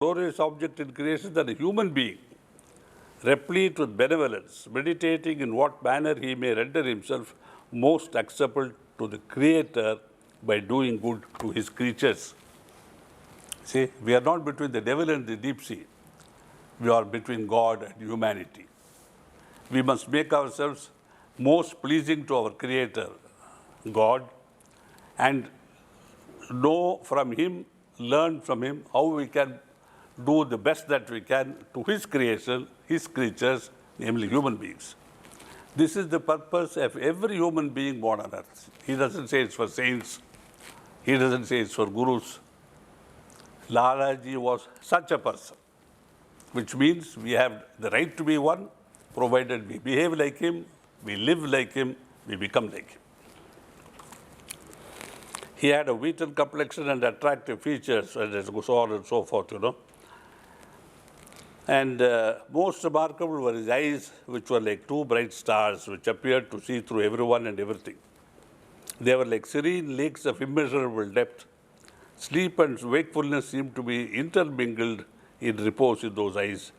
glorious object in creation than a human being, replete with benevolence, meditating in what manner he may render himself most acceptable to the Creator by doing good to his creatures. See, we are not between the devil and the deep sea. We are between God and humanity. We must make ourselves most pleasing to our Creator, God, and know from Him, learn from Him how we can do the best that we can to His creation, His creatures, namely human beings. This is the purpose of every human being born on earth. He doesn't say it's for saints. He doesn't say it's for gurus. Lalaji was such a person, which means we have the right to be one, provided we behave like him, we live like him, we become like him. He had a wheaten complexion and attractive features, and so on and so forth, And most remarkable were his eyes, which were like two bright stars, which appeared to see through everyone and everything. They were like serene lakes of immeasurable depth. Sleep and wakefulness seemed to be intermingled in repose in those eyes,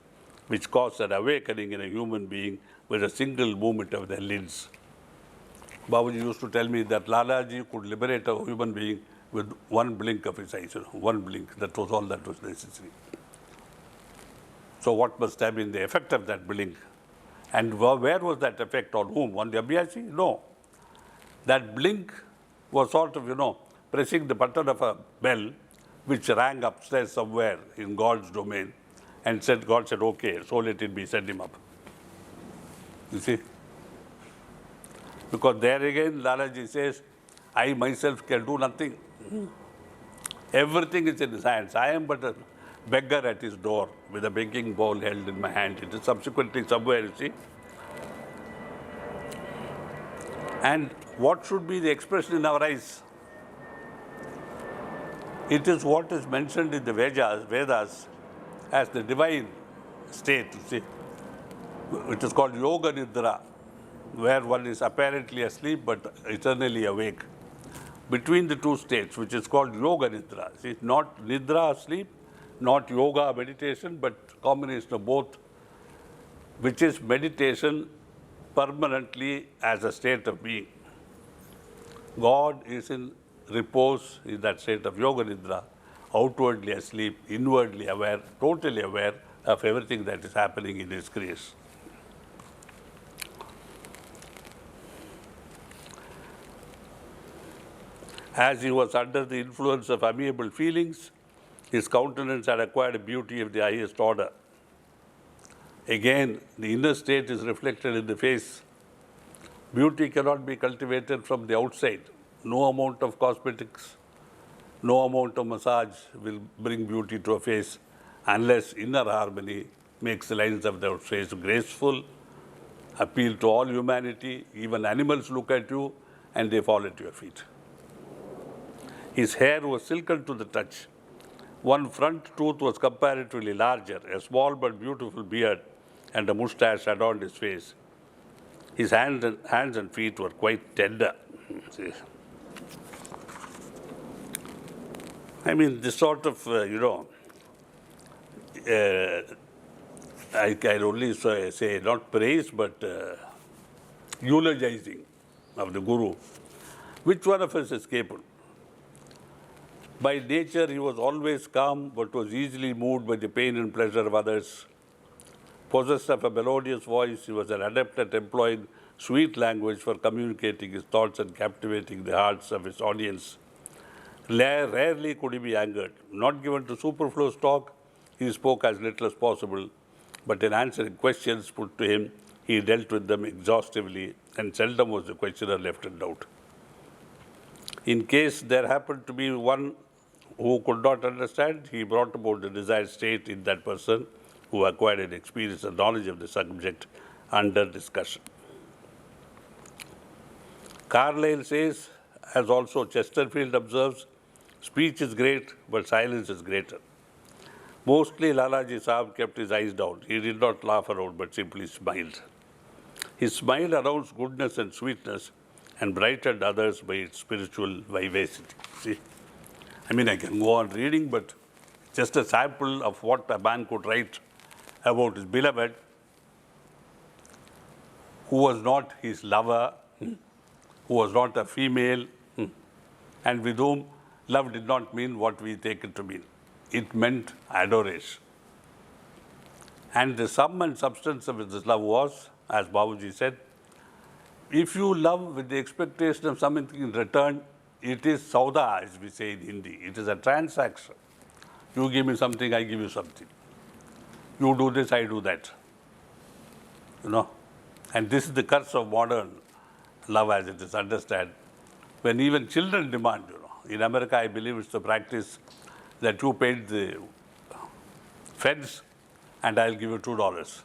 which caused an awakening in a human being with a single movement of their lids. Babuji used to tell me that Lalaji could liberate a human being with one blink of his eyes, one blink. That was all that was necessary. So what must have been the effect of that blink? And where was that effect? On whom? On the Abhyasi? No. That blink was sort of, pressing the button of a bell which rang upstairs somewhere in God's domain, and God said, okay, so let it be, send him up. You see? Because there again, Lalaji says, I myself can do nothing. Everything is in his hands. I am but a beggar at his door with a begging bowl held in my hand. It is subsequently somewhere, you see. And what should be the expression in our eyes? It is what is mentioned in the Vedas as the divine state, you see. It is called Yoga Nidra, where one is apparently asleep but eternally awake. Between the two states, which is called Yoga Nidra. See, not Nidra, sleep, not yoga, meditation, but combination of both, which is meditation permanently as a state of being. God is in repose in that state of Yoga Nidra, outwardly asleep, inwardly aware, totally aware of everything that is happening in His creation. As he was under the influence of amiable feelings, his countenance had acquired a beauty of the highest order. Again, the inner state is reflected in the face. Beauty cannot be cultivated from the outside. No amount of cosmetics, no amount of massage will bring beauty to a face unless inner harmony makes the lines of the face graceful, appeal to all humanity. Even animals look at you and they fall at your feet. His hair was silken to the touch. One front tooth was comparatively larger. A small but beautiful beard and a moustache adorned his face. His hands and feet were quite tender. See? I mean, this sort of, I can only say not praise, but eulogizing of the Guru. Which one of us is capable? By nature, he was always calm, but was easily moved by the pain and pleasure of others. Possessed of a melodious voice, he was an adept at employing sweet language for communicating his thoughts and captivating the hearts of his audience. Rarely could he be angered. Not given to superfluous talk, he spoke as little as possible, but in answering questions put to him, he dealt with them exhaustively, and seldom was the questioner left in doubt. In case there happened to be one who could not understand, he brought about the desired state in that person who acquired an experience and knowledge of the subject under discussion. Carlyle says, as also Chesterfield observes, speech is great, but silence is greater. Mostly Lalaji Sahib kept his eyes down. He did not laugh around, but simply smiled. His smile announced goodness and sweetness and brightened others by its spiritual vivacity. See? I mean, I can go on reading, but just a sample of what a man could write about his beloved, who was not his lover, who was not a female, and with whom love did not mean what we take it to mean. It meant adoration. And the sum and substance of this love was, as Babuji said, if you love with the expectation of something in return, it is sauda, as we say in Hindi. It is a transaction. You give me something, I give you something. You do this, I do that. You know. And this is the curse of modern love as it is understood. When even children demand, you know. In America, I believe it's the practice that you paint the fence and I'll give you $2.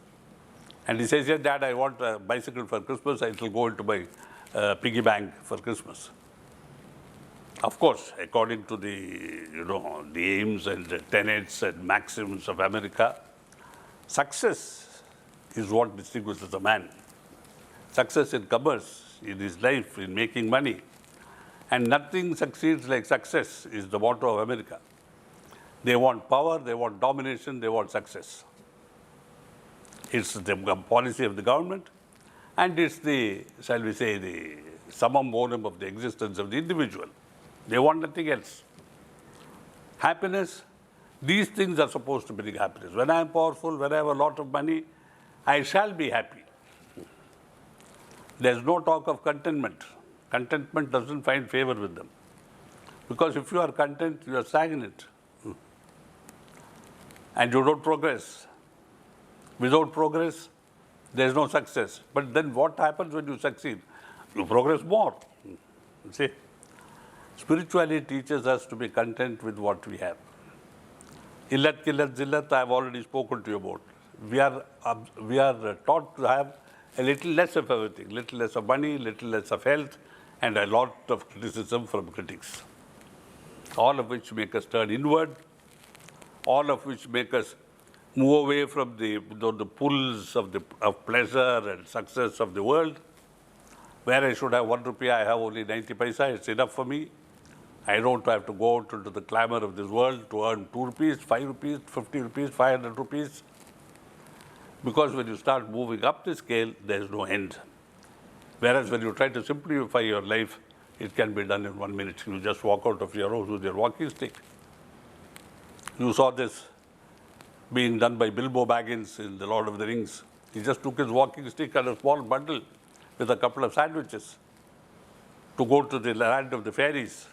And he says, yeah, Dad, I want a bicycle for Christmas. It will go into my piggy bank for Christmas. Of course, according to the aims and the tenets and maxims of America, success is what distinguishes a man. Success in commerce, in his life, in making money. And nothing succeeds like success is the motto of America. They want power, they want domination, they want success. It's the policy of the government, and it's the, shall we say, the summum bonum of the existence of the individual. They want nothing else. Happiness, these things are supposed to bring happiness. When I am powerful, when I have a lot of money, I shall be happy. There's no talk of contentment. Contentment doesn't find favor with them. Because if you are content, you are stagnant. And you don't progress. Without progress, there is no success. But then what happens when you succeed? You progress more. See? Spirituality teaches us to be content with what we have. Illat, killat, zillat, I have already spoken to you about. We are taught to have a little less of everything, little less of money, little less of health, and a lot of criticism from critics. All of which make us turn inward, all of which make us move away from the pulls of pleasure and success of the world. Where I should have 1 rupee, I have only 90 paisa, it's enough for me. I don't have to go out into the clamor of this world to earn 2 rupees, 5 rupees, 50 rupees, 500 rupees. Because when you start moving up the scale, there is no end. Whereas when you try to simplify your life, it can be done in 1 minute. You just walk out of your house with your walking stick. You saw this being done by Bilbo Baggins in The Lord of the Rings. He just took his walking stick and a small bundle with a couple of sandwiches to go to the land of the fairies.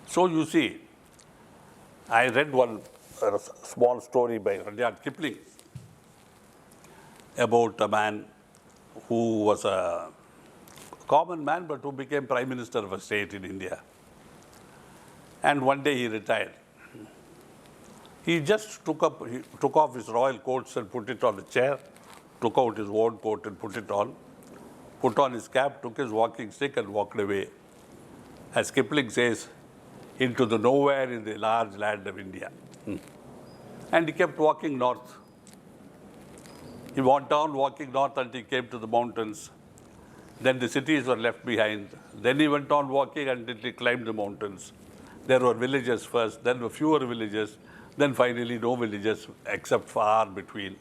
So you see, I read one small story by Rudyard Kipling about a man who was a common man but who became Prime Minister of a state in India. And one day he retired. He just took off his royal coats and put it on a chair, took out his own coat and put it on, put on his cap, took his walking stick and walked away. As Kipling says, into the nowhere in the large land of India. And he kept walking north. He went down walking north until he came to the mountains. Then the cities were left behind. Then he went on walking until he climbed the mountains. There were villages first, then were fewer villages, then finally no villages except far between.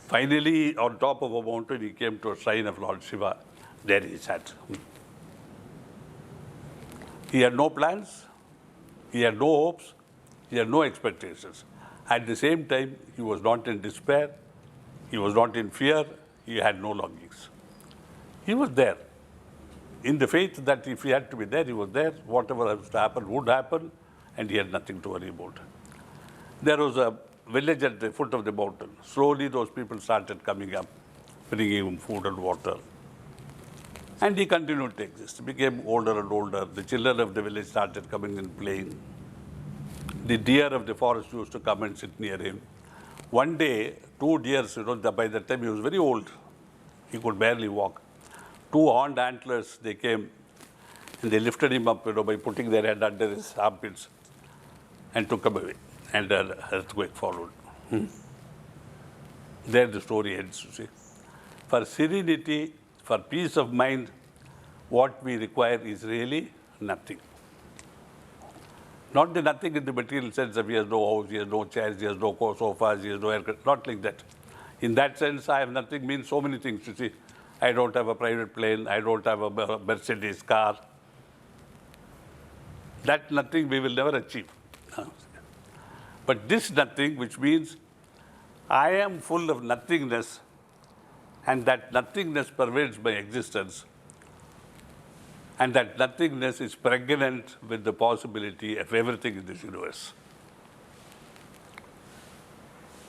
Finally, on top of a mountain, he came to a shrine of Lord Shiva. There he sat. He had no plans, he had no hopes, he had no expectations. At the same time, he was not in despair, he was not in fear, he had no longings. He was there. In the faith that if he had to be there, he was there. Whatever was to happen would happen, and he had nothing to worry about. There was a village at the foot of the mountain. Slowly, those people started coming up, bringing him food and water. And he continued to exist. He became older and older. The children of the village started coming and playing. The deer of the forest used to come and sit near him. One day, 2 deers, by the time he was very old, he could barely walk. 2 horned antlers, they came and they lifted him up, by putting their head under his armpits and took him away. And an earthquake followed. There the story ends, you see. For serenity, for peace of mind, what we require is really nothing. Not the nothing in the material sense of he has no house, he has no chairs, he has no sofas, he has no aircraft, not like that. In that sense, I have nothing means so many things, you see. I don't have a private plane, I don't have a Mercedes car. That nothing we will never achieve. But this nothing, which means I am full of nothingness, and that nothingness pervades my existence, and that nothingness is pregnant with the possibility of everything in this universe.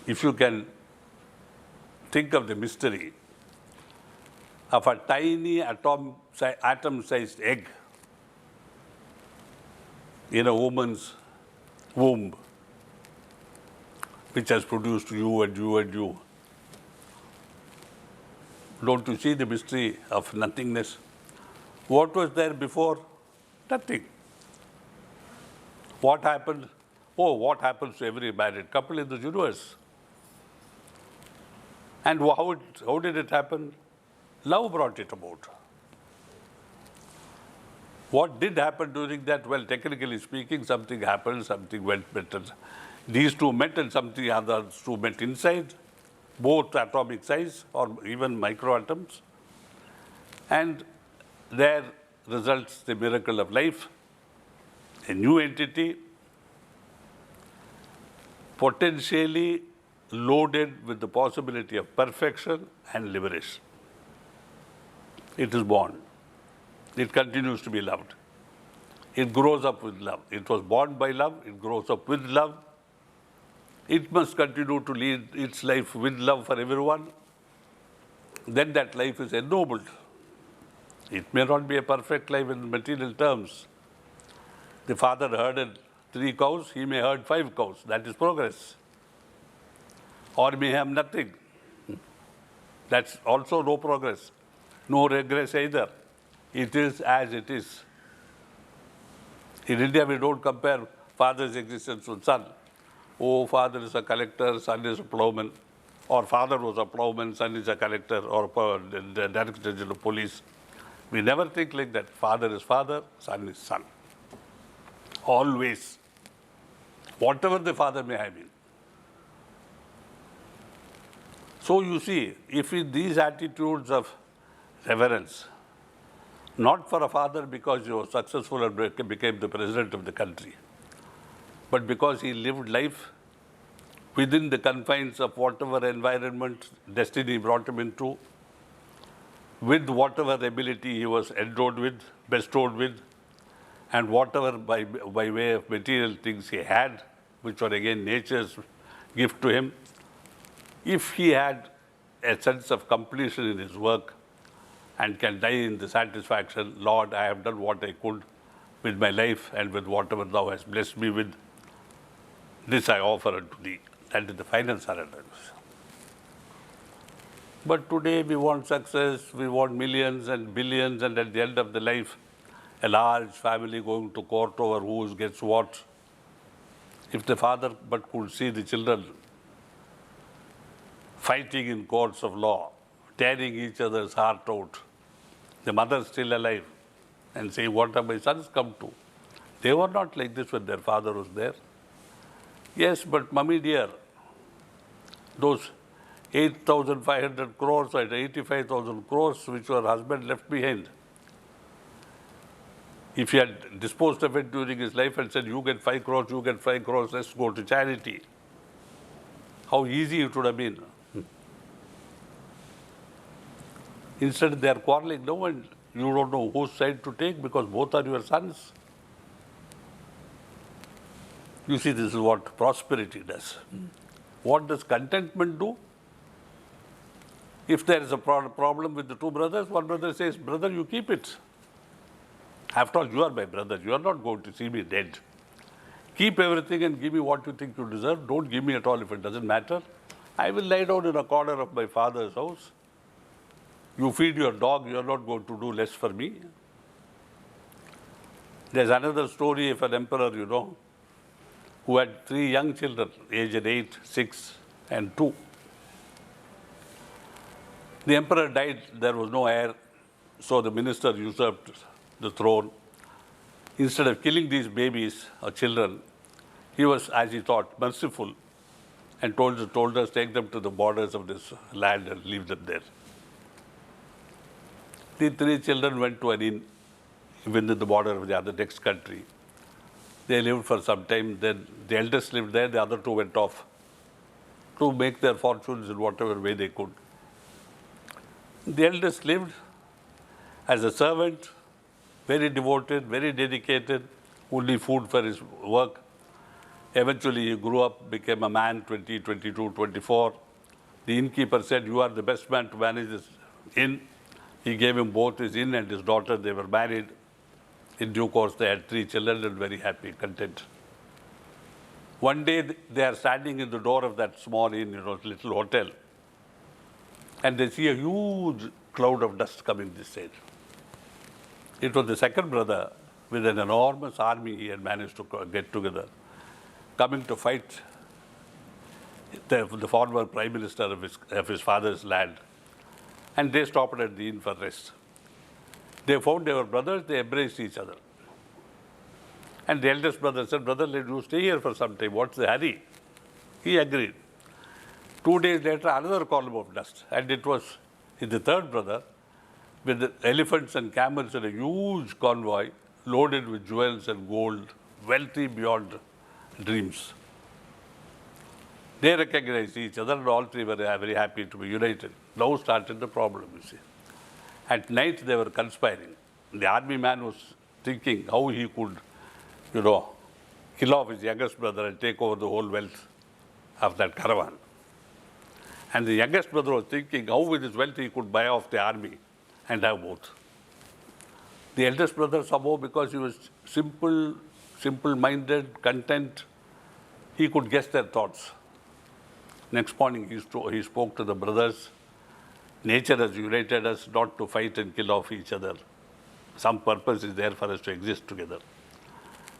If you can think of the mystery of a tiny atom-sized egg in a woman's womb, which has produced you and you and you. Don't you see the mystery of nothingness? What was there before? Nothing. What happened? Oh, what happens to every married couple in the universe? And how did it happen? Love brought it about. What did happen during that? Well, technically speaking, something happened, something went better. These two met and something others two met inside, both atomic size or even microatoms. And there results the miracle of life, a new entity, potentially loaded with the possibility of perfection and liberation. It is born. It continues to be loved. It grows up with love. It was born by love. It grows up with love. It must continue to lead its life with love for everyone. Then that life is ennobled. It may not be a perfect life in material terms. The father herded 3 cows, he may herd 5 cows. That is progress. Or may have nothing. That's also no progress. No regress either. It is as it is. In India, we don't compare father's existence with son. Oh, father is a collector, son is a plowman. Or father was a plowman, son is a collector, or the director general of police. We never think like that. Father is father, son is son. Always. Whatever the father may have been. So you see, if in these attitudes of reverence, not for a father because he was successful and became the president of the country, but because he lived life within the confines of whatever environment destiny brought him into, with whatever ability he was endowed with, bestowed with, and whatever by way of material things he had, which were again nature's gift to him. If he had a sense of completion in his work and can die in the satisfaction, Lord, I have done what I could with my life and with whatever thou hast blessed me with, this I offer unto thee. That is the final surrender. But today we want success, we want millions and billions, and at the end of the life, a large family going to court over who gets what. If the father but could see the children fighting in courts of law, tearing each other's heart out, the mother still alive, and say, what have my sons come to? They were not like this when their father was there. Yes, but mummy dear, those 8,500 crores and 85,000 crores which her husband left behind, if he had disposed of it during his life and said, you get 5 crores, you get 5 crores, let's go to charity, how easy it would have been. Instead, they are quarreling. No, and you don't know whose side to take because both are your sons. You see, this is what prosperity does. What does contentment do? If there is a problem with the 2 brothers, one brother says, brother, you keep it. After all, you are my brother. You are not going to see me dead. Keep everything and give me what you think you deserve. Don't give me at all if it doesn't matter. I will lie down in a corner of my father's house. You feed your dog, you are not going to do less for me. There's another story of an emperor, you know, who had 3 young children, aged 8, 6, and 2. The emperor died, there was no heir, so the minister usurped the throne. Instead of killing these babies or children, he was, as he thought, merciful and told us, take them to the borders of this land and leave them there. The 3 children went to an inn within the border of the other next country. They lived for some time. Then the eldest lived there, the other 2 went off to make their fortunes in whatever way they could. The eldest lived as a servant, very devoted, very dedicated, only food for his work. Eventually he grew up, became a man, 20, 22, 24. The innkeeper said, you are the best man to manage this inn. He gave him both his inn and his daughter. They were married. In due course, they had 3 children and very happy, content. One day, they are standing in the door of that small inn, little hotel, and they see a huge cloud of dust coming this side. It was the second brother with an enormous army he had managed to get together, coming to fight the former prime minister of his father's land. And they stopped at the inn for rest. They found they were brothers, they embraced each other. And the eldest brother said, brother, let you stay here for some time. What's the hurry? He agreed. 2 days later, another column of dust. And it was the third brother with the elephants and camels in a huge convoy loaded with jewels and gold, wealthy beyond dreams. They recognized each other and all 3 were very happy to be united. Now started the problem, you see. At night they were conspiring. The army man was thinking how he could, kill off his youngest brother and take over the whole wealth of that caravan. And the youngest brother was thinking how with his wealth he could buy off the army and have both. The eldest brother somehow, because he was simple-minded, content, he could guess their thoughts. Next morning he spoke to the brothers. Nature has united us not to fight and kill off each other. Some purpose is there for us to exist together.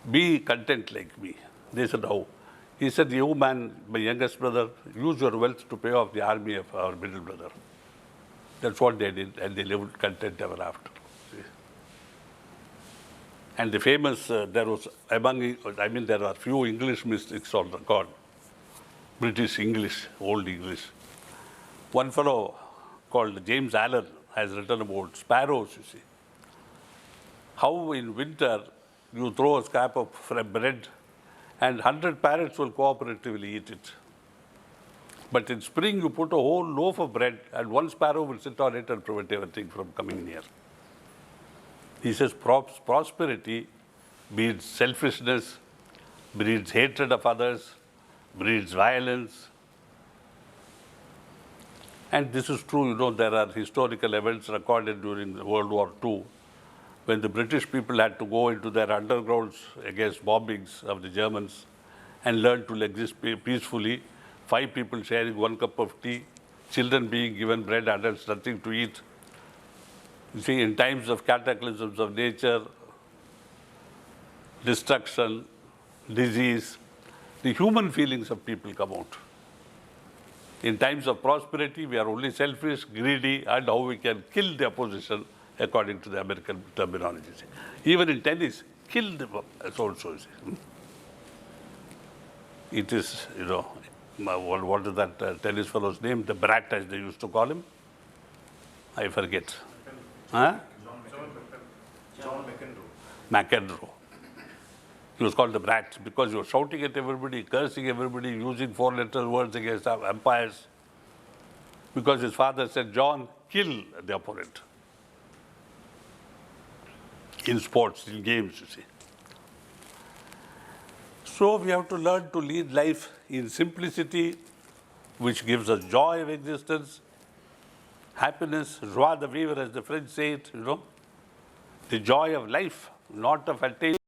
Be content like me. They said, how? He said, you man, my youngest brother, use your wealth to pay off the army of our middle brother. That's what they did, and they lived content ever after. And the famous, there are few English mystics on record, British English, Old English. One fellow called James Allen has written about sparrows, you see. How in winter you throw a scrap of bread and 100 parrots will cooperatively eat it. But in spring you put a whole loaf of bread and 1 sparrow will sit on it and prevent everything from coming near. He says prosperity breeds selfishness, breeds hatred of others, breeds violence. And this is true, there are historical events recorded during World War II when the British people had to go into their undergrounds against bombings of the Germans and learn to exist peacefully, 5 people sharing 1 cup of tea, children being given bread, adults nothing to eat. You see, in times of cataclysms of nature, destruction, disease, the human feelings of people come out. In times of prosperity, we are only selfish, greedy, and how we can kill the opposition, according to the American terminology. Even in tennis, kill the so-and-so. It is, what is that tennis fellow's name? The brat, as they used to call him? I forget. Huh? John McEnroe. He was called the brat because he was shouting at everybody, cursing everybody, using 4-letter words against our umpires. Because his father said, John, kill the opponent. In sports, in games, you see. So we have to learn to lead life in simplicity, which gives us joy of existence, happiness, joie de vivre, as the French say it, the joy of life, not of attainment.